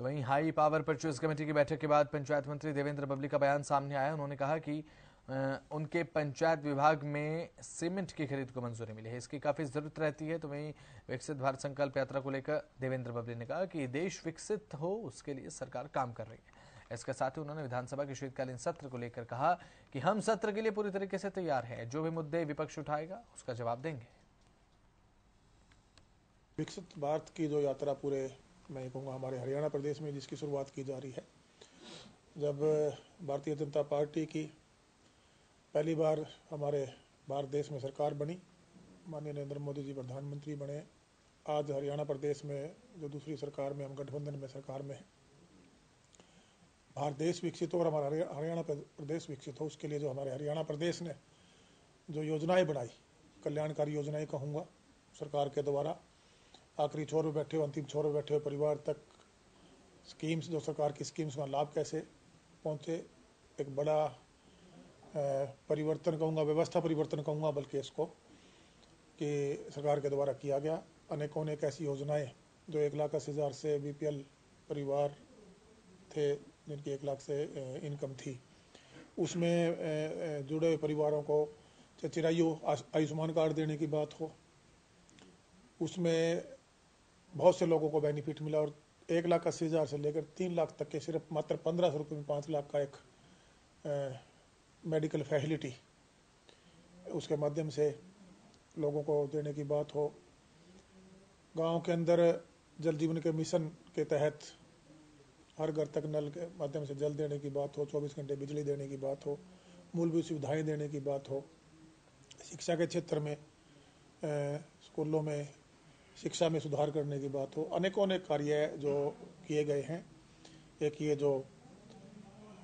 तो वहीं high power purchase committee की बैठक के बाद पंचायत मंत्री देवेंद्र बबली का बयान सामने आया। उन्होंने कहा कि उनके पंचायत विभाग में सीमेंट की खरीद को मंजूरी मिली है, इसकी काफी जरूरत रहती है। तो वहीं विकसित भारत संकल्प यात्रा को लेकर देवेंद्र बबली ने कहा कि देश विकसित हो उसके लिए सरकार काम कर रही है। इसके साथ ही उन्होंने विधानसभा के शीतकालीन सत्र को लेकर कहा कि हम सत्र के लिए पूरी तरीके से तैयार हैं, जो भी मुद्दे विपक्ष उठाएगा उसका जवाब देंगे। विकसित भारत की जो यात्रा पूरे मैं कहूँगा हमारे हरियाणा प्रदेश में जिसकी शुरुआत की जा रही है, जब भारतीय जनता पार्टी की पहली बार हमारे भारत देश में सरकार बनी, माननीय नरेंद्र मोदी जी प्रधानमंत्री बने, आज हरियाणा प्रदेश में जो दूसरी सरकार में हम गठबंधन में सरकार में हैं, भारत देश विकसित हो और हमारा हरियाणा प्रदेश विकसित हो, उसके लिए जो हमारे हरियाणा प्रदेश ने जो योजनाएं बनाई, कल्याणकारी योजनाएं कहूँगा सरकार के द्वारा, आखिरी छोर में बैठे हुए अंतिम छोर में बैठे हुए परिवार तक स्कीम्स, जो सरकार की स्कीम्स का लाभ कैसे पहुँचे, एक बड़ा परिवर्तन कहूँगा, व्यवस्था परिवर्तन कहूँगा बल्कि इसको, कि सरकार के द्वारा किया गया। अनेकों ने ऐसी योजनाएं जो 1,80,000 से BPL परिवार थे जिनकी 1 लाख से इनकम थी, उसमें जुड़े हुए परिवारों को चिरायु आयुष्मान कार्ड देने की बात हो, उसमें बहुत से लोगों को बेनिफिट मिला और 1,80,000 से लेकर 3 लाख तक के सिर्फ मात्र 1500 रुपये में 5 लाख का एक मेडिकल फैसिलिटी उसके माध्यम से लोगों को देने की बात हो। गांव के अंदर जल जीवन के मिशन के तहत हर घर तक नल के माध्यम से जल देने की बात हो, 24 घंटे बिजली देने की बात हो, मूलभूत सुविधाएं देने की बात हो, शिक्षा के क्षेत्र में स्कूलों में शिक्षा में सुधार करने की बात हो, अनेकों अनेक कार्य जो किए गए हैं। एक ये जो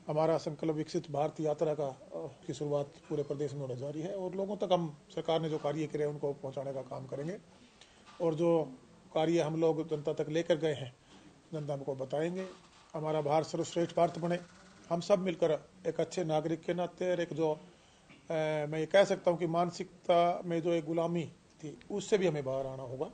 हमारा संकल्प विकसित भारत यात्रा की शुरुआत पूरे प्रदेश में होने जा रही है और लोगों तक हम सरकार ने जो कार्य करे उनको पहुंचाने का काम करेंगे और जो कार्य हम लोग जनता तक लेकर गए हैं जनता को बताएंगे। हमारा भारत सर्वश्रेष्ठ भारत बने, हम सब मिलकर एक अच्छे नागरिक के नाते और एक जो मैं ये कह सकता हूँ कि मानसिकता में जो एक गुलामी थी उससे भी हमें बाहर आना होगा।